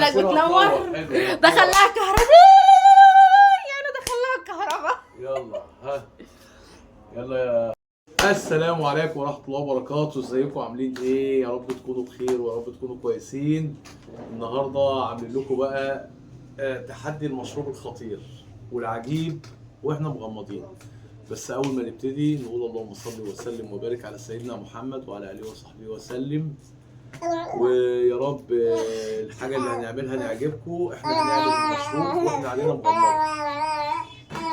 عينك بتنور. دخلها كهرباء، يعني دخلها كهرباء. يلا ها يلا يا السلام عليكم ورحمة الله وبركاته. ازيكم عاملين ايه؟ يا رب تكونوا بخير ويا رب تكونوا كويسين. النهارده عاملين لكم بقى تحدي المشروب الخطير والعجيب واحنا مغمضين. بس اول ما نبتدي نقول اللهم صل وسلم وبارك على سيدنا محمد وعلى اله وصحبه وسلم. ويا رب الحاجة اللي هنعملها نعجبكم. احنا هنعمل المشروب واحنا علينا مغمض.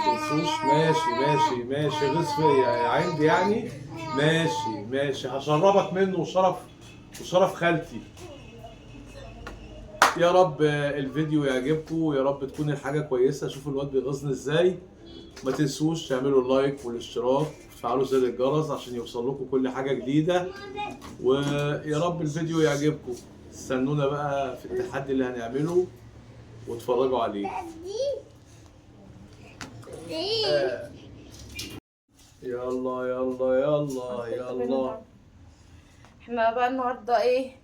تنسوش. ماشي غص فيا عندي يعني. ماشي هشربك منه وشرف خالتي. يا رب الفيديو يعجبكم ويا رب تكون الحاجة كويسة. شوفوا الواد بيغصن ازاي. ما تنسوش تعملوا اللايك والاشتراك وتفعلوا زر الجرس عشان يوصل لكم كل حاجة جديدة. ويا رب الفيديو يعجبكم. استنونا بقى في التحدي اللي هنعمله واتفرجوا عليه. يلا احنا بقى النهارده ايه؟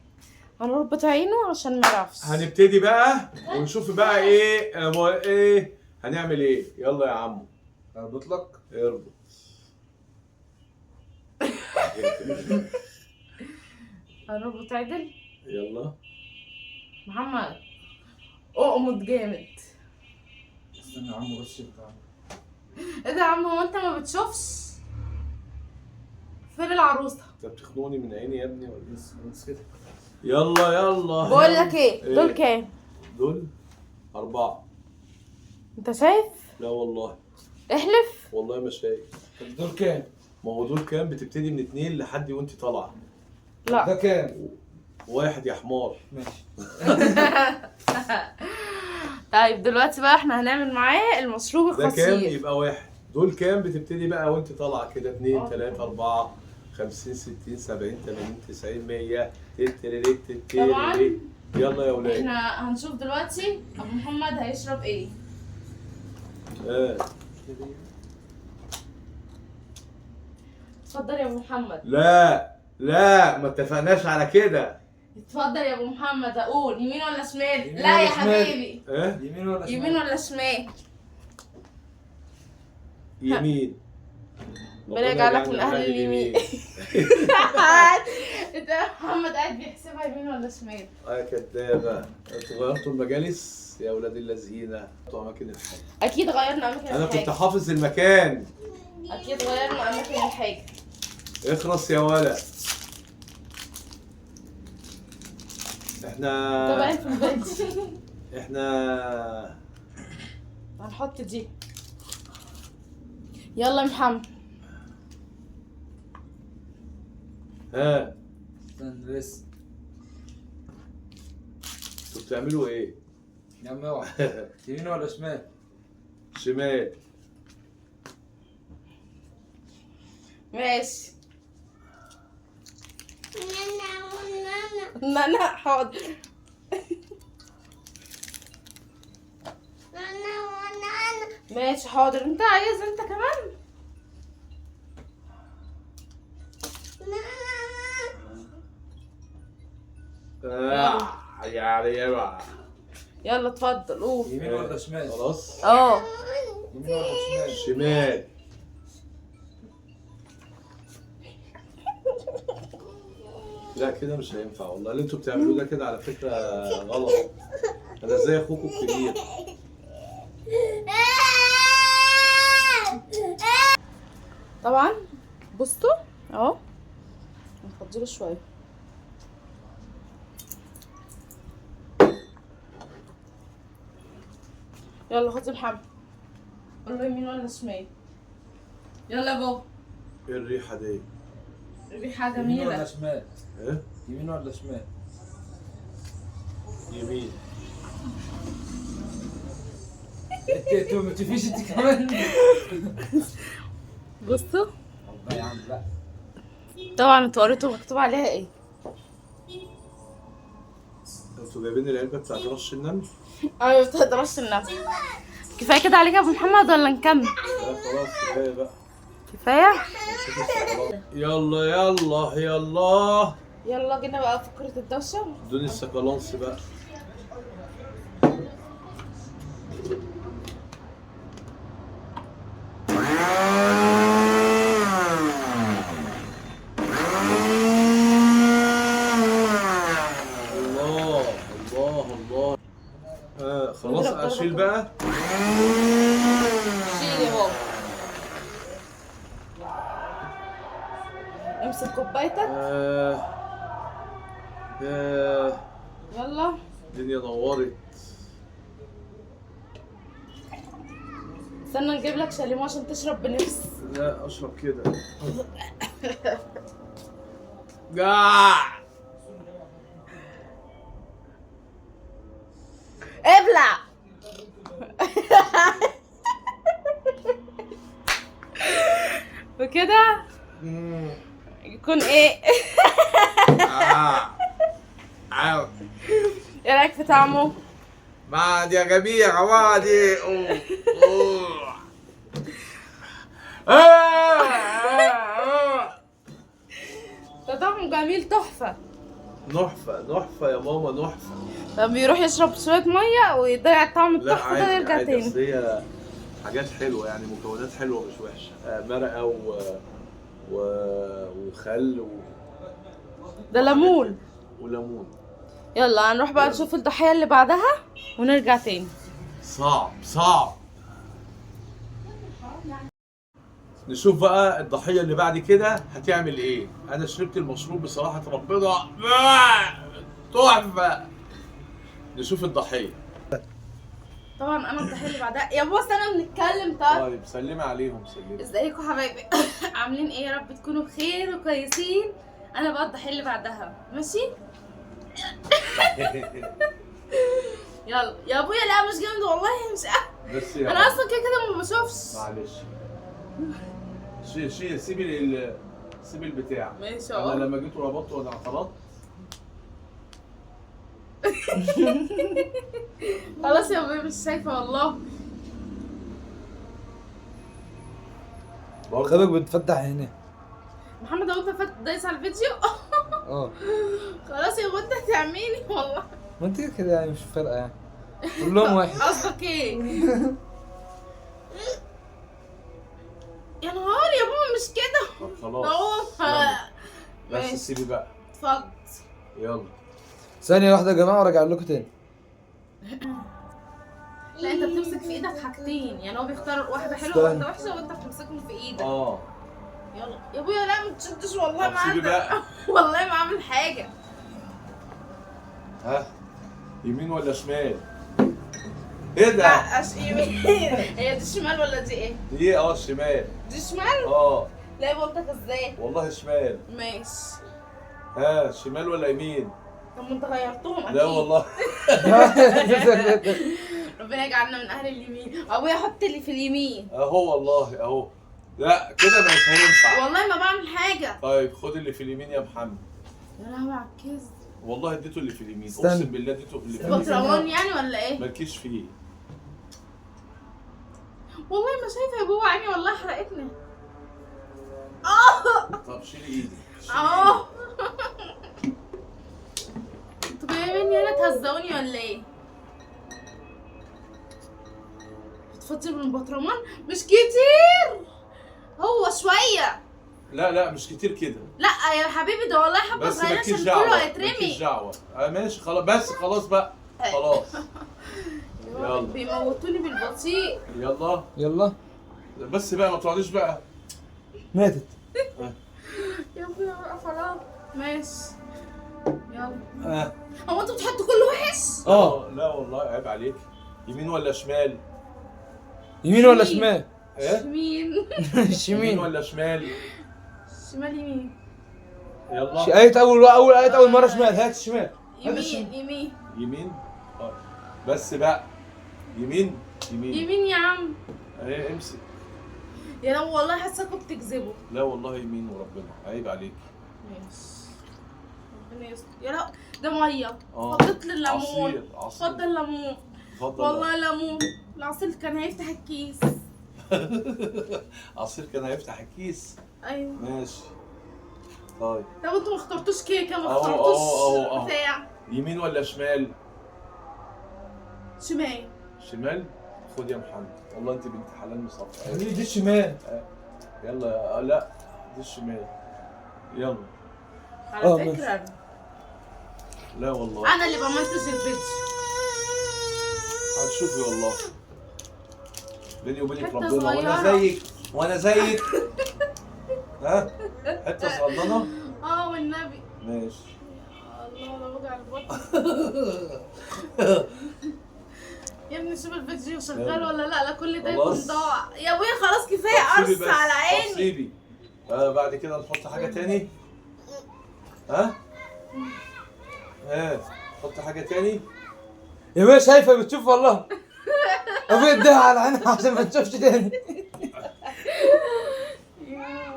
هنربط عينه عشان ما يعرفش. هنبتدي بقى ونشوف بقى ايه هنعمل ايه. يلا يا عمو اربط لك. اربط. هنربط عدل. يلا محمد اقمد جامد. استنى يا عمو بس بتاع. ايه ده يا عم؟ هو انت ما بتشوفش؟ فين العروسه؟ انت بتخنقني من عيني يا ابني ولا بس كده. يلا بقول لك ايه، دول كام؟ دول 4. انت شايف؟ لا والله. احلف. والله ما شايف. طب دول كام؟ ما هو دول كام؟ بتبتدي من 2 لحد وانت طالعه. لا ده كام؟ 1 يا حمار. ماشي. طيب دلوقتي بقى احنا هنعمل معاه المشروب ده كام؟ الخطير. يبقى 1. دول كام؟ بتبتدي بقى وانت طالعه كده. 2 3 4 50 60 70 80 90 100 طبعا. يلا يا ولاد. احنا هنشوف دلوقتي ابو محمد هيشرب ايه. اتفضل يا ابو محمد. لا ما اتفقناش على كده. اتفضل يا ابو محمد. اقول يمين ولا شمال؟ يمين لا ولا يا شمال؟ حبيبي. يمين ولا شمال؟ يمين ولا شمال؟ يمين. ربنا يجعلك من اهل اليمين. انت يا محمد قاعد بيحسبها يمين ولا شمال؟ كدابه. انتوا غيرتوا المجالس يا ولاد اللذينه. انتوا اماكن الحاجه. اكيد غيرنا اماكن انا الحاجه. كنت حافظ المكان. اكيد غيرنا اماكن الحاجه. اخرس يا ولد. انت باين في البيت. احنا هنحط دي. يلا يا محمد. استنى لسه. انتوا بتعملوا ايه؟ يا عم اوعى. يمين ولا شمال؟ شمال. ماشي. نانا حاضر. ماشي حاضر. انت عايز انت كمان؟ يلا اتفضل قول. يمين ولا شمال؟ خلاص. يمين ولا شمال؟ شمال. لا كده مش هينفع والله. اللي انتوا بتعملوه ده كده على فكرة غلط. انا زي اخوكم الكبير. طبعا بصوا اهو. نفضله شويه. يلا خد محمد. قول له يمين ولا شمال. يلا يا بابا. ايه الريحة دي؟ ريحه يمين ولا جميله. شمال؟ ايه؟ يمين ولا شمال؟ يمين. انت ما تفيش انت كمان. بصوا والله يا عم لا. طبعا انتوا قريتوا مكتوب عليها ايه؟ انتوا جايبين العلبة بتاعت رش النمل؟ ايوه بتاعت رش النمل. كفايه كده عليك يا ابو محمد ولا نكمل؟ لا خلاص كفاية بقى. كفايه؟ يلا يلا جينا بقى فكرة الدوشة. ادوني السكالانس بقى. الله. خلاص اشيل بقى. شيل يا بابا. امسك كوبايتك. يلا. الدنيا نورت. استنى نجيب لك شاليمو عشان تشرب بنفس. لا اشرب كده. جاع. ابلع. وكده يكون ايه؟ ايه رايك في طعمه؟ بعد يا جميع بعدي. ده طعمه جميل تحفه. نحفة يا ماما نحفة. طب بيروح يشرب شويه ميه ويضيع الطعم لا التحفه ده ويرجع عادي تاني. بس هي حاجات حلوة يعني مكونات حلوة مش وحشة. مرقة وخل ده ليمون. وليمون. يلا هنروح بقى نشوف الضحية اللي بعدها ونرجع تاني. صعب. نشوف بقى الضحية اللي بعد كده هتعمل ايه. انا شربت المشروب بصراحة ربنا تحفة. نشوف الضحية. طبعا انا الضحية اللي بعدها. يا بص انا بنتكلم. طيب سلمي عليهم. ازيكم حبايبي؟ عاملين ايه؟ يا رب تكونوا بخير وكويسين. انا بقى الضحية اللي بعدها. ماشي. يلا يا ابويا. لا مش جامد والله مش بس انا اصلا كده ما بشوفش. معلش. سيبي البتاع. ماشي انا لما جيت وربطته وانا اعترضت. خلاص يا ابويا مش شايفه والله. خدك بتفتح هنا. محمد هو انت دايس على الفيديو؟ خلاص يا ابويا انت هتعميني والله. ما انت كده يعني مش فارقه يعني. كلهم واحد. قصدك ايه؟ يا نهار يا بابا مش كده. خلاص. بس ماشي. سيبي بقى. اتفضل. يلا. ثانيه واحده يا جماعه وارجع لكم تاني. لا انت بتمسك في ايدك حاجتين يعني هو بيختار واحده حلوه استنى. وواحده وحشه وانت بتمسكهم في ايدك. يلا يا ابويا. لا ما تشدش والله طب ما سيبي بقى. والله ما عامل حاجه. ها يمين ولا شمال؟ ايه ده؟ لا يمين. هي دي شمال ولا دي ايه؟ دي شمال. دي شمال؟ لا يبقى قلتك ازاي؟ والله شمال. ماشي. ها شمال ولا يمين؟ طب ما انت غيرتهم اكيد. لا والله. ربنا يجعلنا من اهل اليمين. ابويا حط لي في اليمين. اهو والله اهو. لا كده مش هينفع. والله ما بعمل حاجه. طيب خد اللي في اليمين يا محمد. يا لهوي على الكذب. والله اديته اللي في اليمين. استنى. اقسم بالله اديته اللي في اليمين. بطرمان يعني ولا ايه؟ مالكيش فيه. والله ما شايفه يا بابا عيني والله حرقتني. طب شيلي ايدي. انتوا جايين هنا تهزقوني ولا ايه؟ بتفضل من البطرمان؟ مش كتير هو شويه. لا مش كتير كده. لا يا حبيبي ده والله حبه بس صغيره مالكيش عشان دعوه. كله هيترمي. مالكيش دعوه. ماشي خلاص. بس خلاص بقى. خلاص. يلا. بيموتوني بالبطيء. يلا. بس بقى ما تقعديش بقى. ماتت. يا ابويا بقى خلاص. ماشي. يلا. هو انتوا بتحطوا كل وحش؟ لا والله عيب عليك. يمين ولا شمال؟ يمين ولا شمال؟ يمين. يمين شمال ولا شمال؟ شمال يمين. يلا. آية أول مرة شمال. هات الشمال. يمين. يمين. بس بقى. يمين. يمين يا عم. اهي امسك. يا لو والله حاساكوا بتكذبوا. لا والله يمين وربنا عيب عليك. ماشي. ربنا يستر. يا لا ده ميه. فضلت لي الليمون. عصير. اتفضل ليمون. والله ليمون. العصير كان هيفتح الكيس. عصير كان هيفتح الكيس. ايوه. ماشي. طيب. طب انتوا ما اخترتوش كيكه ما أهو. اخترتوش بتاع. يمين ولا شمال؟ شمال. خد يا محمد. والله انت بنت حلال مصفى. دي الشمال. يلا. لا دي الشمال. يلا. على فكره لا والله انا اللي بمنتج الفيديو. هتشوفي والله بيني وبينك حتة ربنا. وانا صغيرة. زيك وانا زيك. ها حته صغننه. والنبي. ماشي. الله انا وجع البطن. يا ابني شوف الفيديو شغال ولا لا كل ده يكون خلاص. ضاع. يا ابويا خلاص كفايه قرص على عيني. سيبي. بعد كده نحط حاجه تاني. ها نحط حاجه تاني. يا باشا شايفه بتشوف والله. ابويا اديها على عينها عشان ما تشوفش تاني.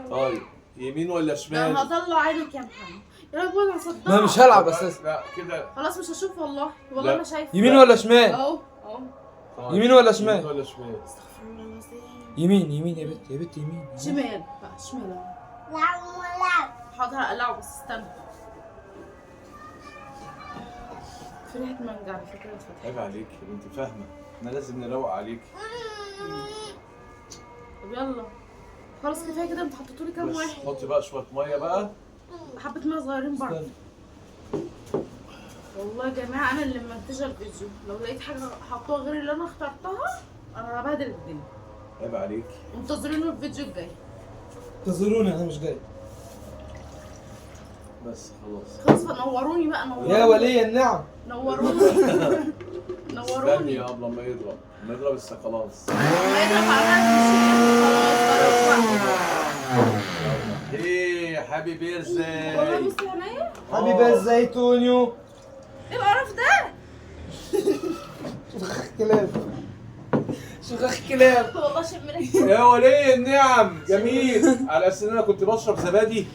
طيب يمين ولا لا شمال؟ هطلع عينك يا محمد. يا رب انا صدقت. ما مش هلعب اساسا. لا كده. خلاص مش هشوف والله لا. ما شايفه. يمين ولا شمال؟ اهو. طيب. يمين ولا شمال؟ يمين ولا شمال؟ استغفر الله العظيم. يمين يمين يا بنت يا بنت يمين. شمال بقى شمال. حاضر هقلعه بس استنى. في ريحه مانجا على فكره اتفتحت. عيب عليك انت فاهمه احنا لازم نروق عليك. طب يلا خلاص كفايه كده. انتوا حطيتوا لي كام بس واحد؟ حطي بقى شويه ميه بقى. حبه ميه صغيرين برضه. استنى. والله يا جماعه انا اللي منتجه الفيديو. لو لقيت حاجه حطوها غير اللي انا اخترتها انا هبهدل الدنيا. عيب عليك. انتظروني الفيديو الجاي. انتظروني انا مش جاي. بس خلاص نوروني بقى نوروني. يا ولي النعم. نوروني. استني يا ابله ما يضرب ما يضرب لسه خلاص. ما يضرب على ايه هابي بيرثداي. والله بصي عينيا. حبيب الزيتونيو. ايه القرف ده؟ شخخ كلاب. شخخ كلاب. والله شم ريحه يا ولي النعم جميل. على اساس ان انا كنت بشرب زبادي.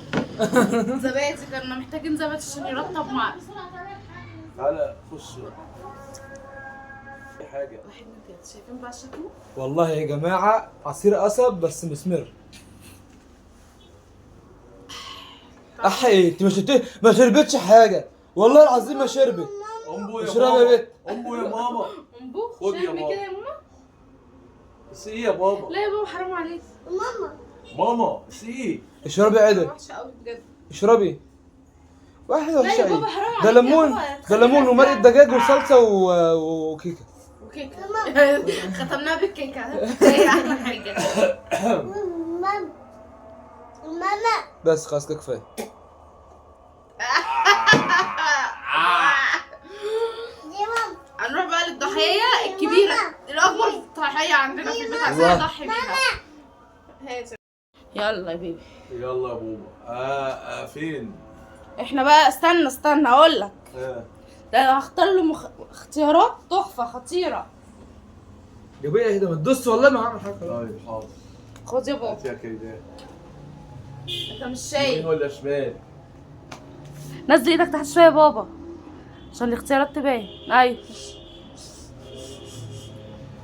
زبادي. كنا محتاجين زبادي عشان يرطب معاك. تعالى خش حاجه. واحد من كده شايفين بقى شكله؟ والله يا جماعه عصير قصب بس مسمر. احي انت ما شربتش حاجه والله العظيم ما شربت. امبو يا اشرب يا ماما. بنت. امبو يا ماما. انبوخ. خد يا شربي بابا. كده يا ماما. بس ايه يا بابا. لا يا بابا حرام عليك. ماما بس ايه. اشربي يا عدل. وحشه قوي بجد. اشربي. واحد لا وحشه يا ايه؟ بابا حرام عليك. ده ليمون. يا ده بابا ليمون ومرقه دجاج وصلصه وكيكه. وكيكه. ختمناها بالكيكه. هي احلى حاجه. بس خلاص كده كفايه. هنروح بقى للضحيه الكبيره الاكبر ضحيه عندنا في البيت عشان نضحي بيها. يلا يا بيبي. يلا يا بابا. فين؟ احنا بقى استنى اقول لك. ده انا هختار له اختيارات تحفه خطيره. يا بيه ايه ده ما تدوس والله ما هعمل حاجه. طيب حاضر. خد يا هات بابا. يا كيدان. انت مش يمين شايف. ولا شمال؟ نزل ايدك تحت شويه يا بابا عشان الاختيارات تبان. ايوه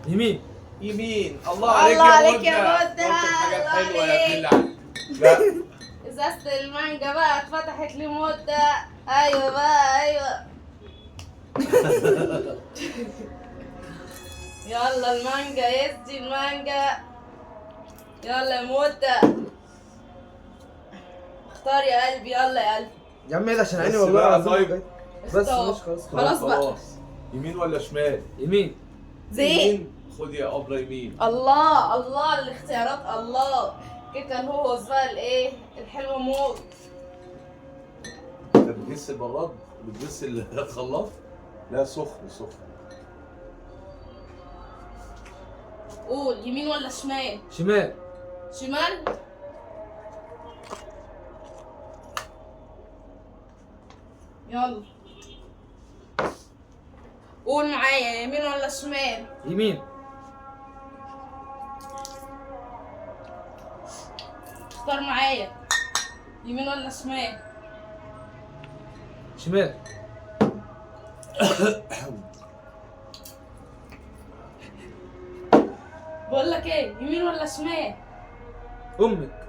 يمين. يمين. الله عليك الله يا عليك مدة. يا مدة. قلت الحاجة الله الحلوة يا ابن عليك. اللعب. لا ازازه المانجا بقى اتفتحت لمده. ايوه بقى ايوه. يلا المانجا يدي المانجا. يلا يا مدة. اختار يا قلبي. يلا يا قلبي. يا عم ايه ده عشان عيني بس والله بقى العظيم طيب. بجد. بس اختار. ماشي خلاص خلاص بقى. يمين ولا شمال؟ يمين. زين. يمين. خد يا ابله يمين. الله الاختيارات الله. كيكه الهوز بقى الايه الحلوه موت. انت بتجس البراد؟ بتجس الخلاط؟ لا سخن. قول يمين ولا شمال؟ شمال. شمال. يلا قول معايا يمين ولا شمال؟ يمين. اختار معايا يمين ولا شمال؟ شمال. بقول لك ايه يمين ولا شمال؟ امك.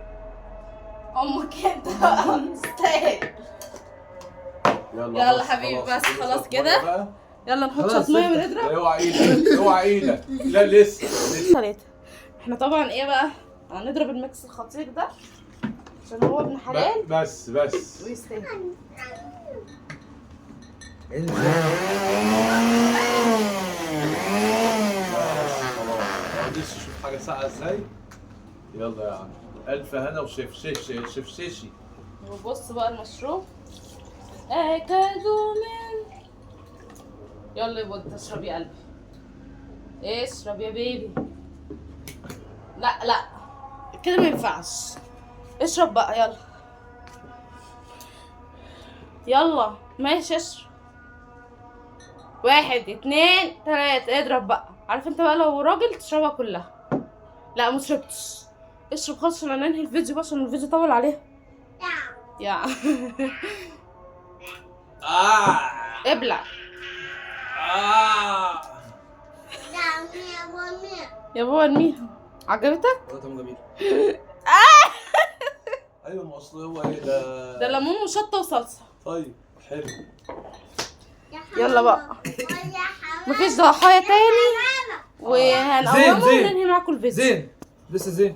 امك انت بقى مستاهل. يلا بس حبيبي خلاص. بس خلاص خد كده. مرة بقى. يلا نحط خلاص شويه ميه انت. ونضرب. اوعى ايدك لا لسه. ثلاثة. احنا طبعا ايه بقى هنضرب الميكس الخطير ده عشان هو ابن حلال بس ويستاهل. لسه شوف حاجه ساقعه ازاي. يلا يا عم الف هنا وشفششي. وبص بقى المشروب اكادوا من. يلا يا بود اشرب يا قلبي، اشرب يا بيبي. لا لا كده ما ينفعش، اشرب بقى يلا يلا ماشي اشرب. 1 2 3 اضرب بقى. عارف انت بقى لو راجل تشربها كلها. لا ما شربتش، اشرب خالص عشان ننهي الفيديو بقى عشان الفيديو طول عليها. يا ابلع. يا بابا ارميها. عجبتك؟ طعم جميل. ايوه ما اصل هو ايه ده؟ ده ليمون وشطه وصلصه. طيب حلو. يلا بقى مفيش ضحايا تاني وهنقومه وننهي معاكم الفيديو. زين لسه زين.